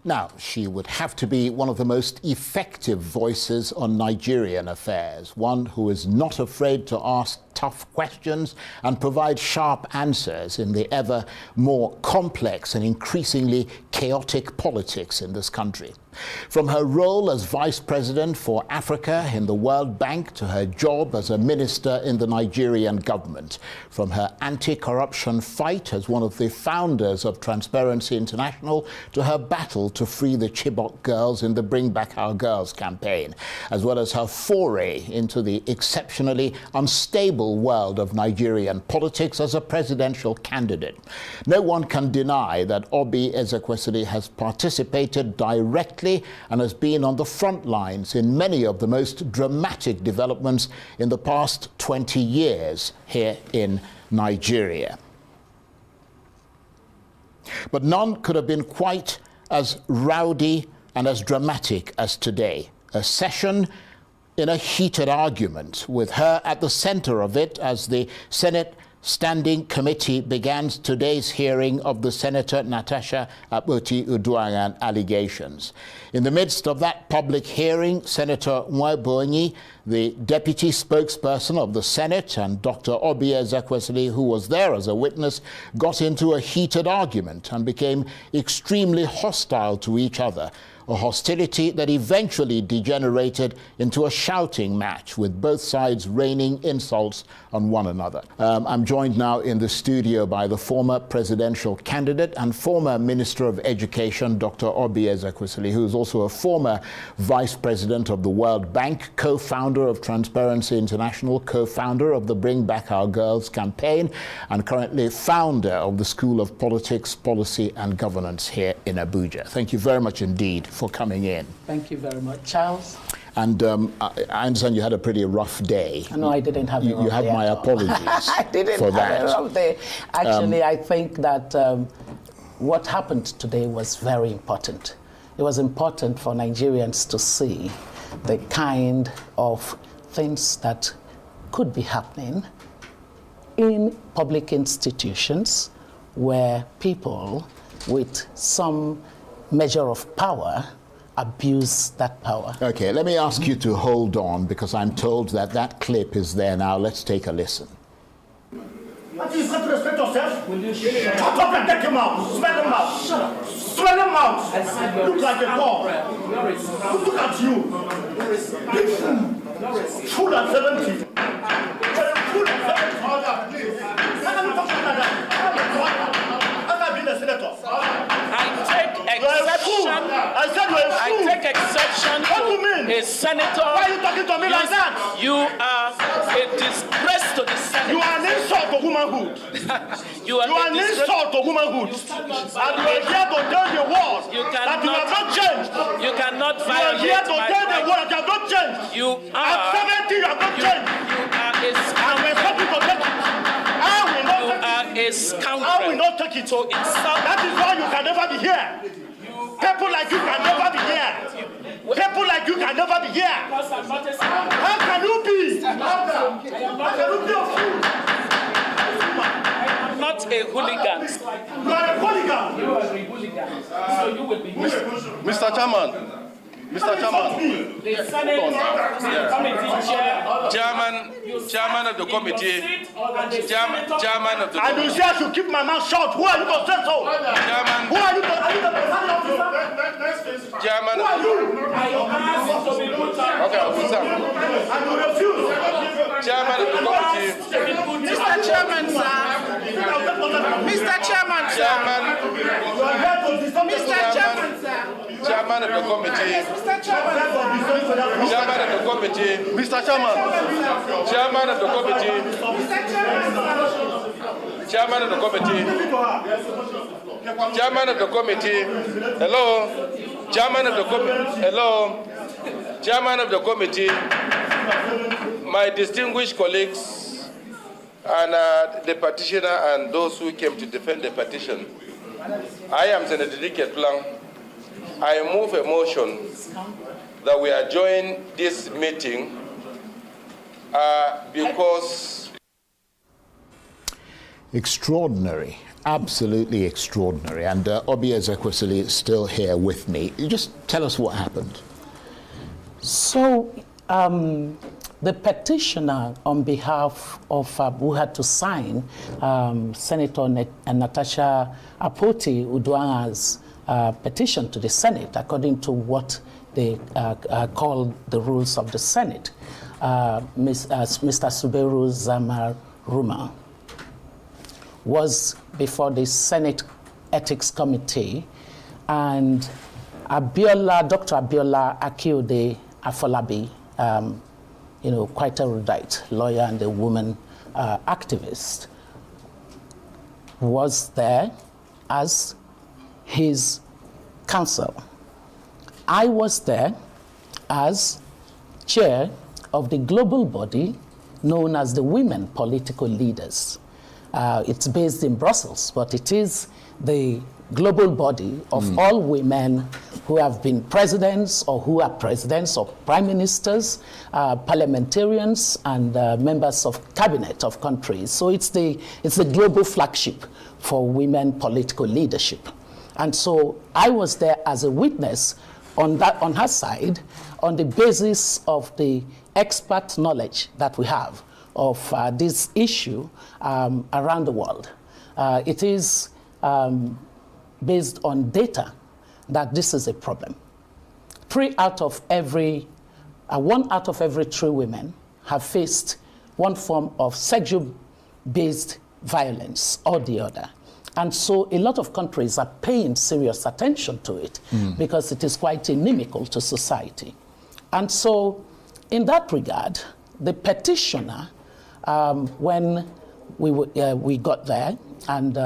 Now, she would have to be one of the most effective voices on Nigerian affairs, one who is not afraid to ask tough questions and provide sharp answers in the ever more complex and increasingly chaotic politics in this country. From her role as Vice President for Africa in the World Bank to her job as a minister in the Nigerian government, from her anti-corruption fight as one of the founders of Transparency International to her battle to free the Chibok girls in the Bring Back Our Girls campaign, as well as her foray into the exceptionally unstable world of Nigerian politics as a presidential candidate. No one can deny that OBY EZEKWESIRI has participated directly and has been on the front lines in many of the most dramatic developments in the past 20 years here in Nigeria. But none could have been quite as rowdy and as dramatic as today. A session in a heated argument, with her at the center of it as the Senate Standing Committee began today's hearing of the Senator Natasha Akpoti-Uduaghan allegations. In the midst of that public hearing, Senator Nwebonyi, the deputy spokesperson of the Senate, and Dr. OBY EZEKWESIRI, who was there as a witness, got into a heated argument and became extremely hostile to each other. A hostility that eventually degenerated into a shouting match, with both sides raining insults on one another. I'm joined now in the studio by the former presidential candidate and former Minister of Education, Dr. OBY EZEKWESIRI, who is also a former Vice President of the World Bank, co-founder of Transparency International, co-founder of the Bring Back Our Girls campaign, and currently founder of the School of Politics, Policy and Governance here in Abuja. Thank you very much indeed for coming in. Thank you very much, Charles. And I understand you had a pretty rough day. No, I didn't have a rough day. You have my apologies I didn't for have that. a rough day. Actually, I think that what happened today was very important. It was important for Nigerians to see the kind of things that could be happening in public institutions where people with some measure of power abuse that power. Okay, let me ask you to hold on, because I'm told that that clip is there now. Let's take a listen. What is that? Respect yourself? Will you shut up and get him out? Smell him out. Shut up. Smell him out. Look like a dog. Look at you. Big fool. Fool at 70. Fool at 70. How can you talk like that? I've been a senator. I take exception to a senator. Why are you talking to me like that? You are a disgrace to the Senate. You are an insult to womanhood. You are an insult to womanhood. And you are here to tell the world that you have not changed. You cannot violate you are here to my tell the right. world that you have not changed. You are. At 70, you have not changed. You are a And we're happy to take it. I will not You take are it. a scoundrel. I will not take it. To insult. That is why you can never be here. People like you can never be here. People like you can never be here. How can you be? How can you be a fool? I'm not a hooligan. You are a hooligan. You are a hooligan. So you will be. Mr. Chairman. Mr. Chairman. The Senate committee Chairman of the committee. Chairman of the And you say I should keep my mouth shut. Who are you to say so? Chairman. Who are you to say so? Chairman. Who are you? Okay, officer. And you refuse. Chairman of the committee. Mr. Chairman, sir. Mr. Chairman, sir. You are here to disturb Mr. Chairman, sir. Chairman of the committee. Mr. Chairman, Chairman of the committee. Mr. Chairman. Chairman of the committee. Chairman of the committee. Chairman of the committee. Hello. Chairman of the committee. Hello. Chairman of the committee. My distinguished colleagues and the petitioner and those who came to defend the petition. I am Senator Dike Plan. I move a motion that we adjourn this meeting because... Extraordinary, absolutely extraordinary. And OBY EZEKWESIRI is still here with me. You just tell us what happened. So the petitioner on behalf of who had to sign Senator Natasha Apoti-Uduaghan's petition to the Senate, according to what they call the rules of the Senate, Mr. Suberu Zamaruma was before the Senate Ethics Committee, and Dr. Abiola Akiode Afolabi, quite a erudite lawyer and a woman activist, was there as his counsel. I was there as chair of the global body known as the Women Political Leaders. It's based in Brussels, but it is the global body of all women who have been presidents or who are presidents or prime ministers, parliamentarians, and members of cabinet of countries. So it's the global flagship for women political leadership. And so I was there as a witness on her side, on the basis of the expert knowledge that we have of this issue around the world. It is based on data that this is a problem. 1 out of every 3 women have faced one form of sexual-based violence or the other. And so a lot of countries are paying serious attention to it because it is quite inimical to society. And so in that regard, the petitioner, when we got there and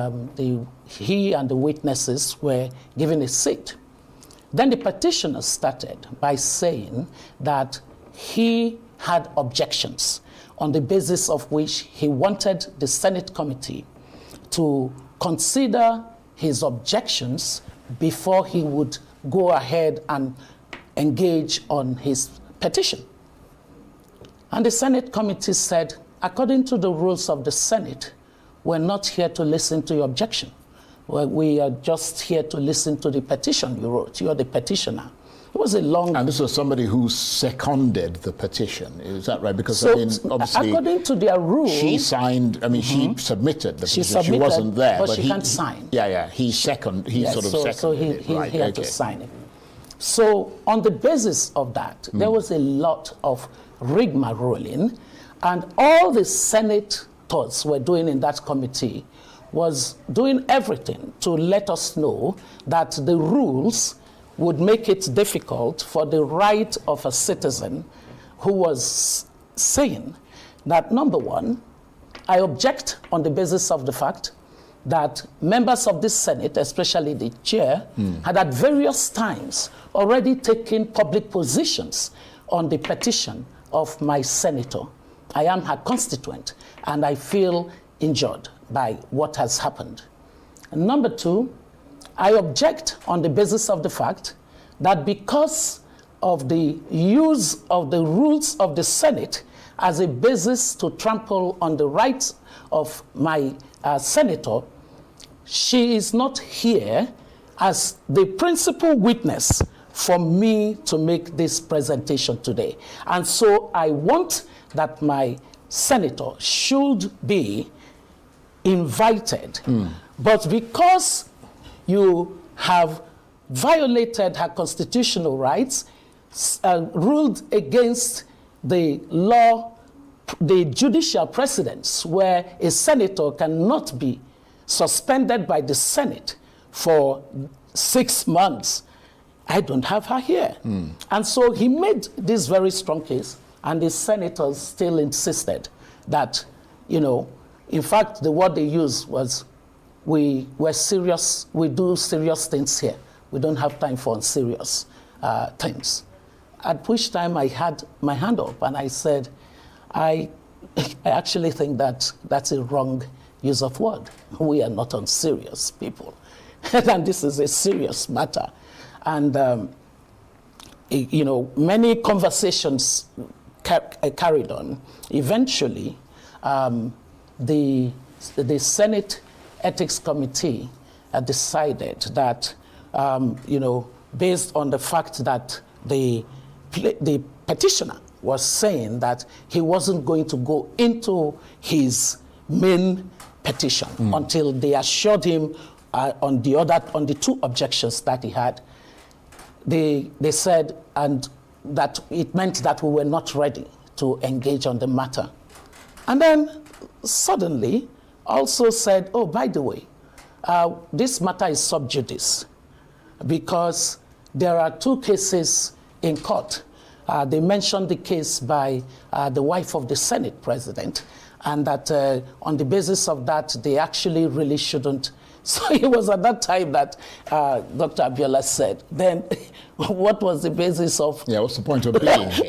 he and the witnesses were given a seat, then the petitioner started by saying that he had objections on the basis of which he wanted the Senate committee to consider his objections before he would go ahead and engage on his petition. And the Senate committee said, according to the rules of the Senate, we're not here to listen to your objection. We are just here to listen to the petition you wrote. You're the petitioner. It was a long... And this was somebody who seconded the petition, is that right? Because, So, I mean, obviously... according to their rules... She signed, I mean, she submitted the petition. She wasn't there. But she can't sign. Yeah, he seconded So he right, had to sign it. So on the basis of that, there was a lot of rigmarole, and all the senators were doing in that committee was doing everything to let us know that the rules would make it difficult for the right of a citizen who was saying that, number one, I object on the basis of the fact that members of this Senate, especially the chair, had at various times already taken public positions on the petition of my senator. I am her constituent, and I feel injured by what has happened. And number two, I object on the basis of the fact that because of the use of the rules of the Senate as a basis to trample on the rights of my senator, she is not here as the principal witness for me to make this presentation today. And so I want that my senator should be invited. But because you have violated her constitutional rights, ruled against the law, the judicial precedents where a senator cannot be suspended by the Senate for 6 months, I don't have her here. And so he made this very strong case, and the senators still insisted that, in fact, the word they used was, we're serious, we do serious things here. We don't have time for unserious things. At which time I had my hand up and I said, I actually think that that's a wrong use of word. We are not unserious people. And this is a serious matter. And, many conversations carried on. Eventually, the the Senate Ethics Committee decided that, based on the fact that the petitioner was saying that he wasn't going to go into his main petition until they assured him on the two objections that he had. They said, and that it meant that we were not ready to engage on the matter. And then suddenly also said, oh, by the way, this matter is sub judice because there are two cases in court. They mentioned the case by the wife of the Senate president, and that on the basis of that, they actually really shouldn't. So it was at that time that Dr. Abiola said, then what was the basis of... Yeah, what's the point of being here,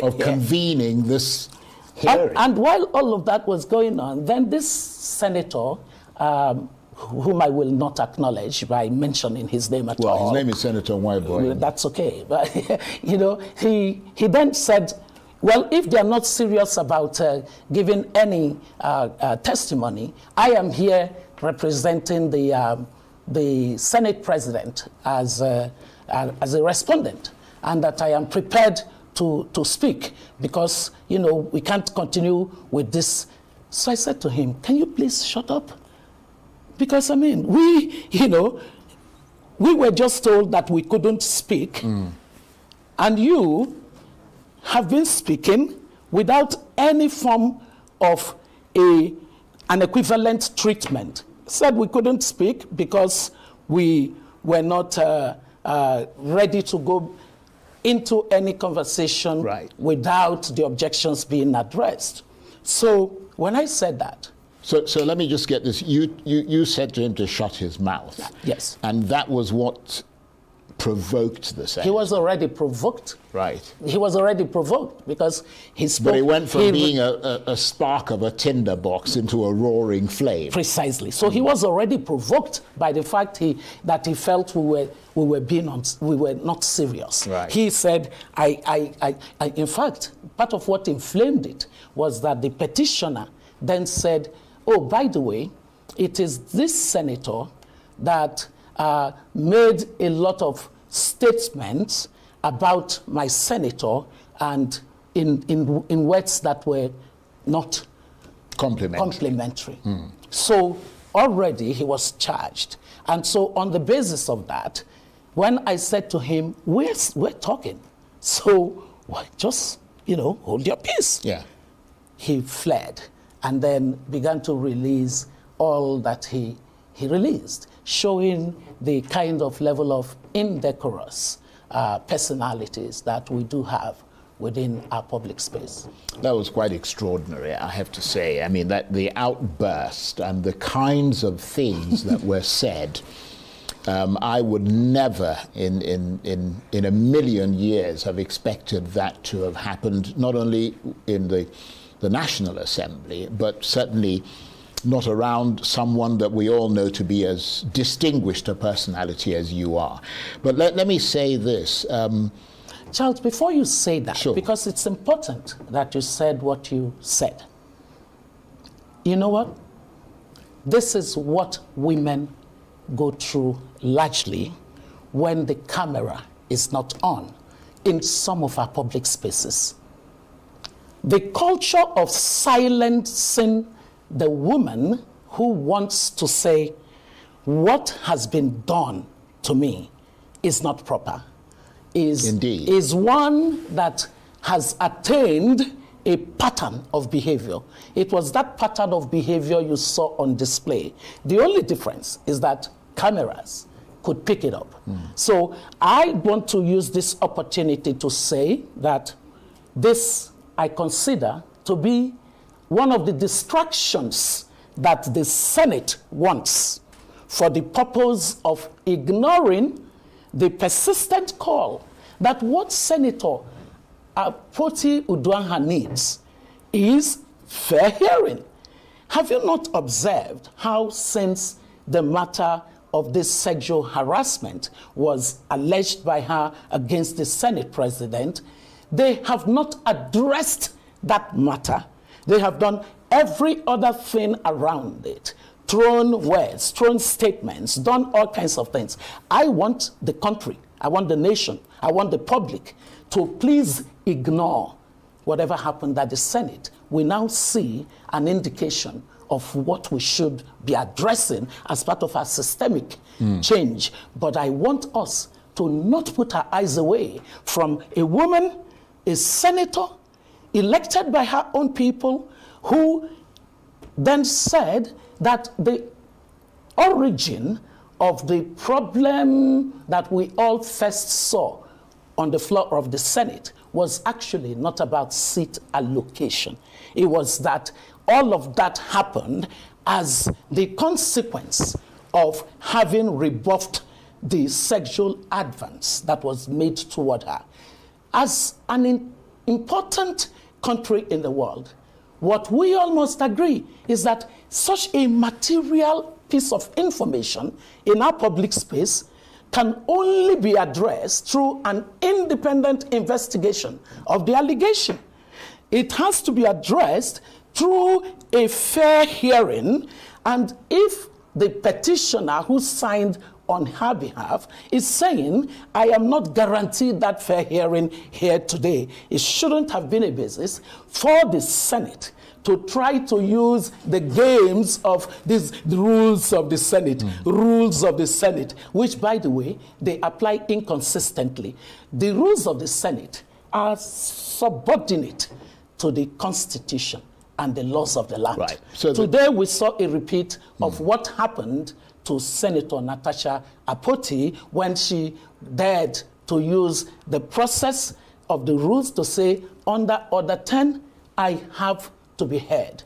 of convening this hearing? And while all of that was going on, then this senator, whom I will not acknowledge by mentioning his name at all. Well, his name is Senator Nwaiboy. That's okay. But, he then said, well, if they are not serious about giving any testimony, I am here representing the Senate president as a respondent, and that I am prepared to speak because, we can't continue with this. So I said to him, can you please shut up? Because, we were just told that we couldn't speak, and you have been speaking without any form of an equivalent treatment. Said we couldn't speak because we were not ready to go into any conversation without the objections being addressed. So when I said that, So let me just get this. You said to him to shut his mouth. Yes. And that was what provoked the Senate. He was already provoked. Right. He was already provoked because he spoke. But he went from being a spark of a tinderbox into a roaring flame. Precisely. So he was already provoked by the fact that he felt we were not serious. Right. He said, in fact, part of what inflamed it was that the petitioner then said, oh, by the way, it is this senator that made a lot of statements about my senator and in words that were not complimentary. So already he was charged. And so on the basis of that, when I said to him, we're talking, so just, hold your peace. Yeah. He fled and then began to release all that he released, showing the kind of level of indecorous personalities that we do have within our public space. That was quite extraordinary, I have to say. I mean, that the outburst and the kinds of things that were said, I would never in a million years have expected that to have happened, not only in the National Assembly, but certainly not around someone that we all know to be as distinguished a personality as you are. But let me say this. Charles, before you say that, sure. Because it's important that you said what you said. You know what? This is what women go through largely when the camera is not on in some of our public spaces. The culture of silencing the woman who wants to say, what has been done to me is not proper, is one that has attained a pattern of behavior. It was that pattern of behavior you saw on display. The only difference is that cameras could pick it up. So I want to use this opportunity to say that this I consider to be one of the distractions that the Senate wants for the purpose of ignoring the persistent call that what Senator Poti Uduaghan needs is fair hearing. Have you not observed how since the matter of this sexual harassment was alleged by her against the Senate president, they have not addressed that matter. They have done every other thing around it, thrown words, thrown statements, done all kinds of things. I want the country, I want the nation, I want the public to please ignore whatever happened at the Senate. We now see an indication of what we should be addressing as part of our systemic change. But I want us to not put our eyes away from a woman, a senator, elected by her own people, who then said that the origin of the problem that we all first saw on the floor of the Senate was actually not about seat allocation. It was that all of that happened as the consequence of having rebuffed the sexual advance that was made toward her. As an important country in the world, what we all must agree is that such a material piece of information in our public space can only be addressed through an independent investigation of the allegation. It has to be addressed through a fair hearing, and if the petitioner who signed on her behalf is saying, I am not guaranteed that fair hearing here today, it shouldn't have been a basis for the Senate to try to use the games of the rules of the Senate, rules of the Senate, which, by the way, they apply inconsistently. The rules of the Senate are subordinate to the Constitution and the laws of the land. Right. So today we saw a repeat of what happened to Senator Natasha Apoti when she dared to use the process of the rules to say, under Order 10, I have to be heard.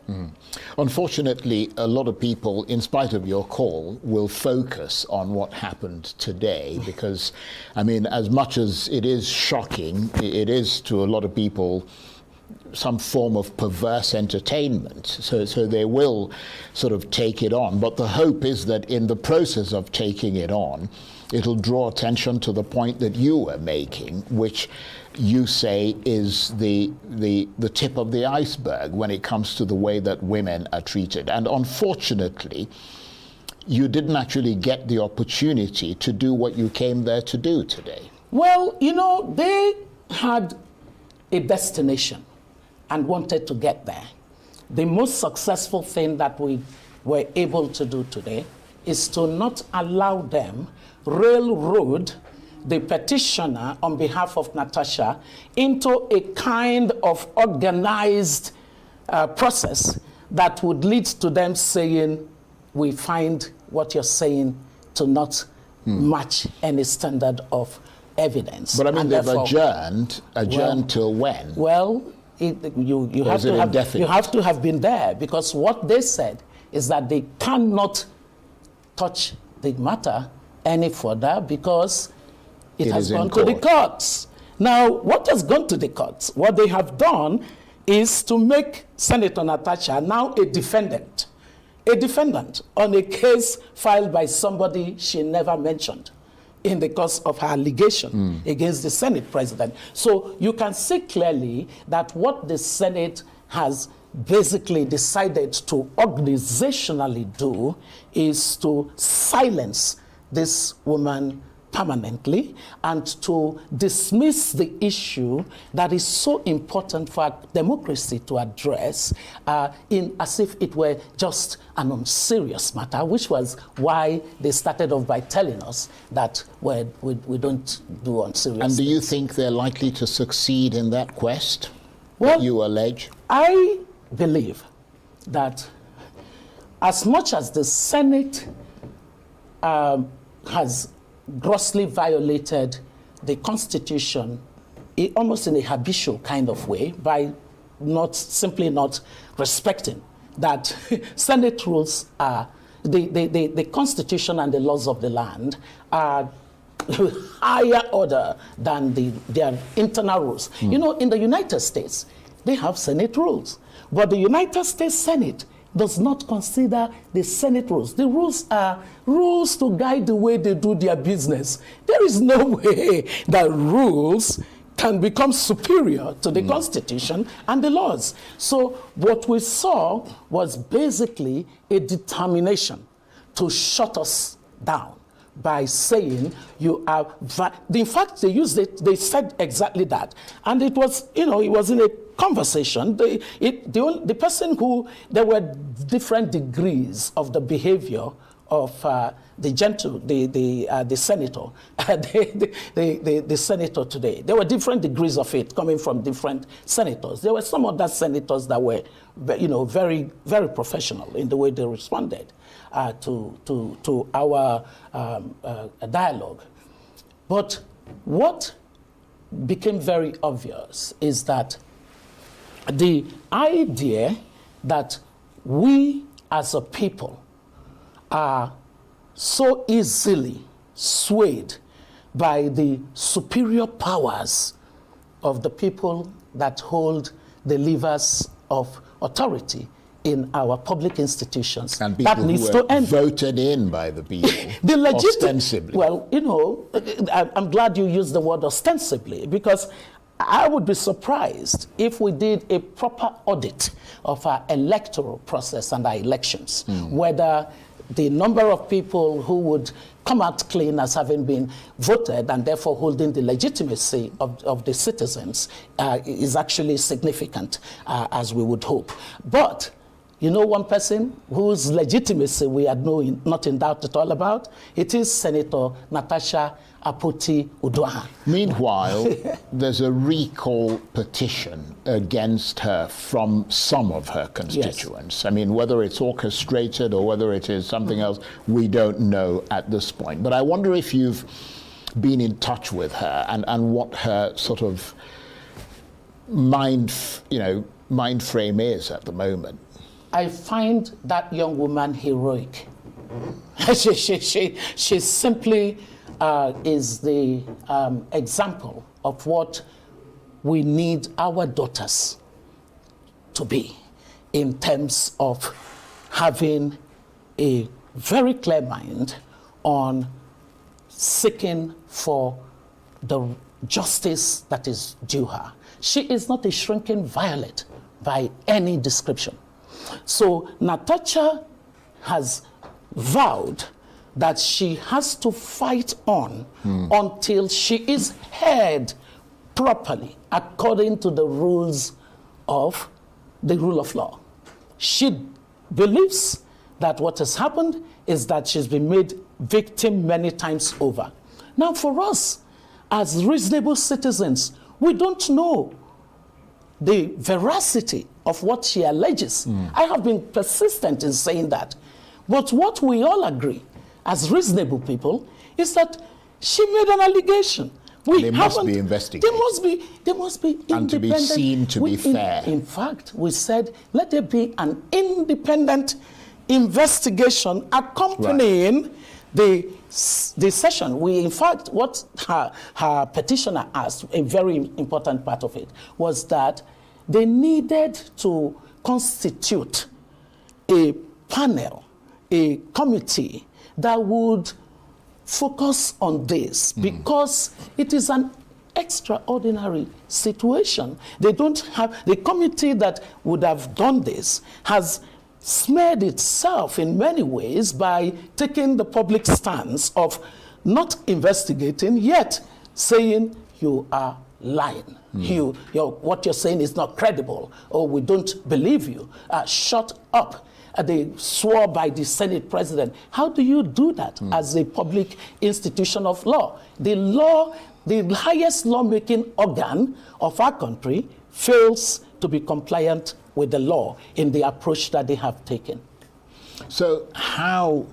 Unfortunately, a lot of people, in spite of your call, will focus on what happened today because, I mean, as much as it is shocking, it is to a lot of people some form of perverse entertainment. So they will sort of take it on. But the hope is that in the process of taking it on, it'll draw attention to the point that you were making, which you say is the tip of the iceberg when it comes to the way that women are treated. And unfortunately, you didn't actually get the opportunity to do what you came there to do today. Well, you know, they had a destination and wanted to get there. The most successful thing that we were able to do today is to not allow them railroad the petitioner on behalf of Natasha into a kind of organized process that would lead to them saying, we find what you're saying to not match any standard of evidence. But I mean, and they've adjourned till when? Well, you have to have been there, because what they said is that they cannot touch the matter any further because it has gone to the courts. Now, what has gone to the courts? What they have done is to make Senator Natasha now a defendant on a case filed by somebody she never mentioned in the course of her allegation against the Senate president. So you can see clearly that what the Senate has basically decided to organizationally do is to silence this woman permanently and to dismiss the issue that is so important for our democracy to address as if it were just an unserious matter, which was why they started off by telling us that we don't do unserious And do things. you think they're likely to succeed in that quest Well, that you allege? I believe that as much as the Senate has grossly violated the Constitution, almost in a habitual kind of way, by simply not respecting that Senate rules are, the Constitution and the laws of the land are higher order than their internal rules. You know, in the United States, they have Senate rules, but the United States Senate does not consider the Senate rules. The rules are rules to guide the way they do their business. There is no way that rules can become superior to the Constitution and the laws. So what we saw was basically a determination to shut us down by saying you are, in fact, they used it, they said exactly that. And it was, it was in a conversation. The person who, there were different degrees of the behavior of the senator, the senator today. There were different degrees of it coming from different senators. There were some other senators that were, very, very professional in the way they responded to our dialogue. But what became very obvious is that the idea that we as a people are so easily swayed by the superior powers of the people that hold the levers of authority in our public institutions. And people that needs who to end. Voted in by the people, ostensibly. Well, I'm glad you used the word ostensibly, because I would be surprised if we did a proper audit of our electoral process and our elections, whether the number of people who would come out clean as having been voted and therefore holding the legitimacy of the citizens is actually significant, as we would hope. But one person whose legitimacy we are not in doubt at all about? It is Senator Natasha Akpoti-Uduaghan. Meanwhile, there's a recall petition against her from some of her constituents. Yes. I mean, whether it's orchestrated or whether it is something else, we don't know at this point. But I wonder if you've been in touch with her and what her sort of mind frame is at the moment. I find that young woman heroic. She simply is the example of what we need our daughters to be in terms of having a very clear mind on seeking for the justice that is due her. She is not a shrinking violet by any description. So Natasha has vowed that she has to fight on until she is heard properly according to the rules of the rule of law. She believes that what has happened is that she's been made victim many times over. Now, for us, as reasonable citizens, we don't know the veracity of what she alleges. I have been persistent in saying that. But what we all agree, as reasonable people, is that she made an allegation. They must be investigated. They must be independent. And to be seen to be fair. In fact, we said, let there be an independent investigation accompanying the session. In fact, what her petitioner asked, a very important part of it, was that they needed to constitute a panel, a committee that would focus on this because it is an extraordinary situation. They don't have, the committee that would have done this has smeared itself in many ways by taking the public stance of not investigating, yet saying you are lying. What you're saying is not credible, or we don't believe you. Shut up. They swore by the Senate president. How do you do that as a public institution of law? The highest lawmaking organ of our country fails to be compliant with the law in the approach that they have taken. So how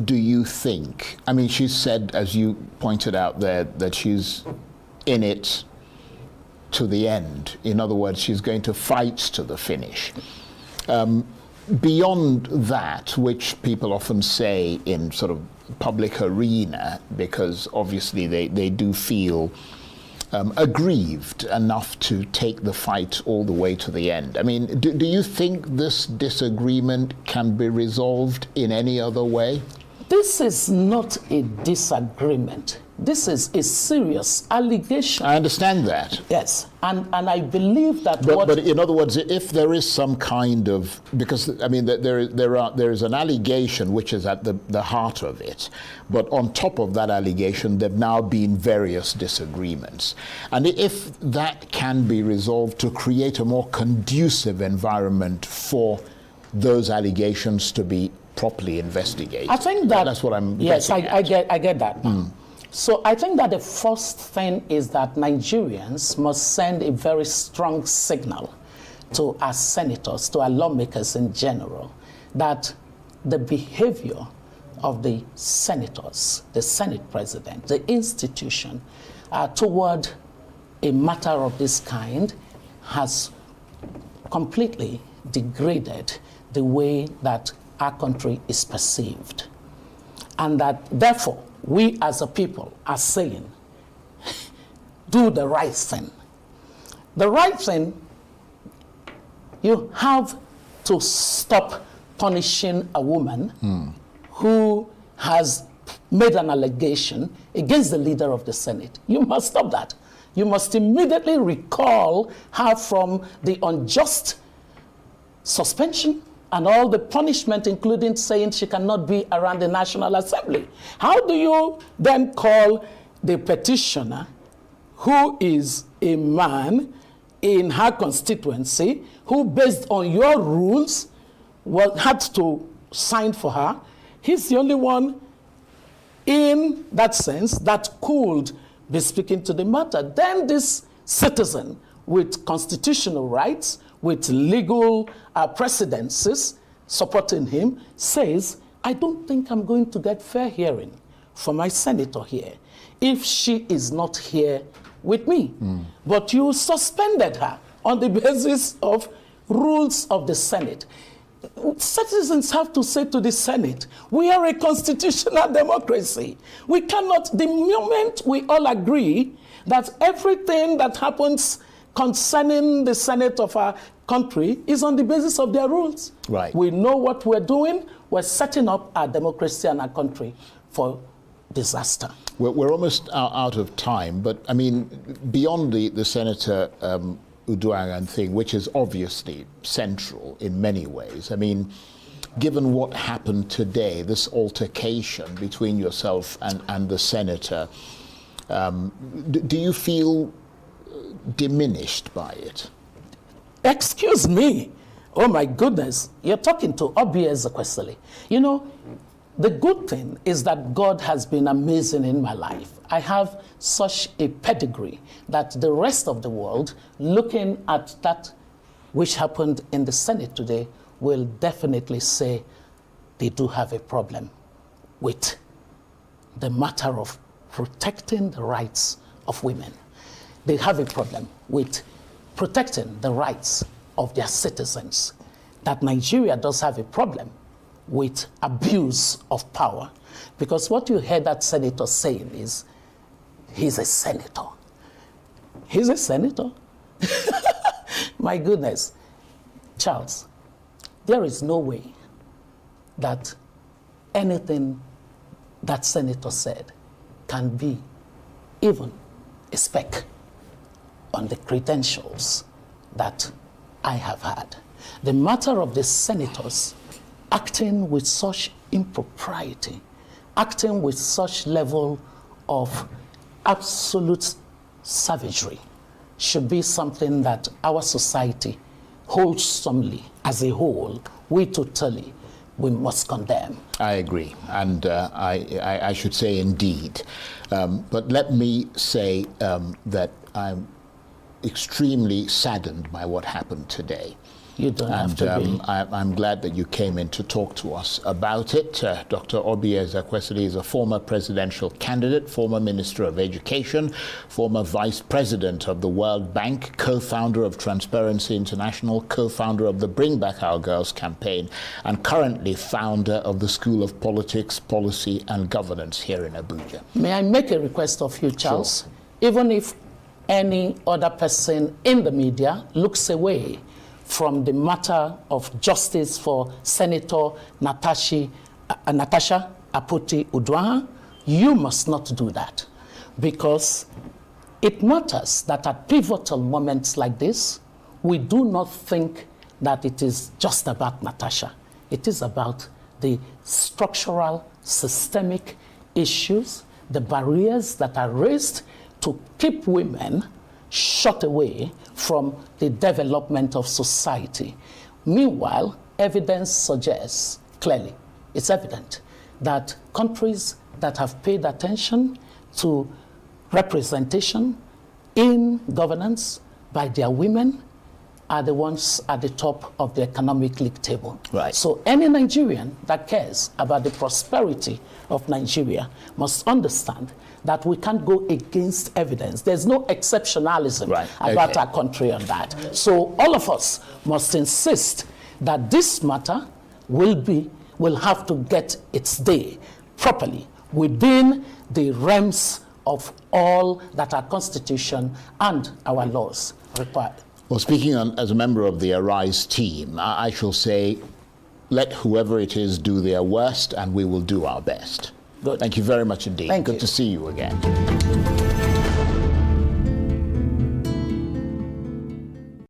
do you think, I mean, she said, as you pointed out there, that she's in it to the end. In other words, she's going to fight to the finish. Beyond that, which people often say in sort of public arena, because obviously they do feel aggrieved enough to take the fight all the way to the end. I mean, do you think this disagreement can be resolved in any other way? This is not a disagreement. this is a serious allegation. I understand that. Yes, and I believe that. But in other words, if there is some kind of, because I mean there is an allegation which is at the heart of it, but on top of that allegation, there've now been various disagreements, and if that can be resolved to create a more conducive environment for those allegations to be properly investigated, I think that's what I'm. Yes, I get that. So I think that the first thing is that Nigerians must send a very strong signal to our senators, to our lawmakers in general, that the behavior of the senators, the Senate president, the institution, toward a matter of this kind has completely degraded the way that our country is perceived. And that, therefore, we as a people are saying, do the right thing. The right thing, you have to stop punishing a woman who has made an allegation against the leader of the Senate. You must stop that. You must immediately recall her from the unjust suspension and all the punishment, including saying she cannot be around the National Assembly. How do you then call the petitioner, who is a man in her constituency, who based on your rules had to sign for her? He's the only one in that sense that could be speaking to the matter. Then this citizen with constitutional rights, with legal precedences supporting him, says, I don't think I'm going to get fair hearing for my senator here if she is not here with me. But you suspended her on the basis of rules of the Senate. Citizens have to say to the Senate, we are a constitutional democracy. We cannot, the moment we all agree that everything that happens concerning the Senate of our country is on the basis of their rules. Right. We know what we're doing. We're setting up our democracy and our country for disaster. We're almost out of time, but I mean, beyond the Senator Uduaghan thing, which is obviously central in many ways, I mean, given what happened today, this altercation between yourself and the senator, do you feel diminished by it? Excuse me. Oh my goodness. You're talking to OBY EZEKWESIRI. You know, the good thing is that God has been amazing in my life. I have such a pedigree that the rest of the world, looking at that which happened in the Senate today, will definitely say they do have a problem with the matter of protecting the rights of women. They have a problem with protecting the rights of their citizens. That Nigeria does have a problem with abuse of power. Because what you heard that senator saying is, he's a senator. He's a senator? My goodness. Charles, there is no way that anything that senator said can be even a speck on the credentials that I have had. The matter of the senators acting with such impropriety, acting with such level of absolute savagery, should be something that our society wholesomely, as a whole, we must condemn. I agree, and I should say indeed. But let me say that I'm extremely saddened by what happened today. You don't have to be. I'm glad that you came in to talk to us about it. Dr. OBY EZEKWESIRI is a former presidential candidate, former Minister of Education, former Vice President of the World Bank, co-founder of Transparency International, co-founder of the Bring Back Our Girls campaign, and currently founder of the School of Politics, Policy and Governance here in Abuja. May I make a request of you, Charles? Sure. Even if any other person in the media looks away from the matter of justice for Senator Natasha Apoti Uduaghan, you must not do that. because it matters that at pivotal moments like this, we do not think that it is just about Natasha. It is about the structural, systemic issues, the barriers that are raised to keep women shut away from the development of society. Meanwhile, evidence suggests clearly, it's evident, that countries that have paid attention to representation in governance by their women are the ones at the top of the economic league table. Right. So any Nigerian that cares about the prosperity of Nigeria must understand that we can't go against evidence. There's no exceptionalism about our country on that. So all of us must insist that this matter will have to get its day properly within the realms of all that our Constitution and our laws require. Well, speaking as a member of the Arise team, I shall say, let whoever it is do their worst, and we will do our best. Good. Thank you very much indeed. Thank you. Good to see you again.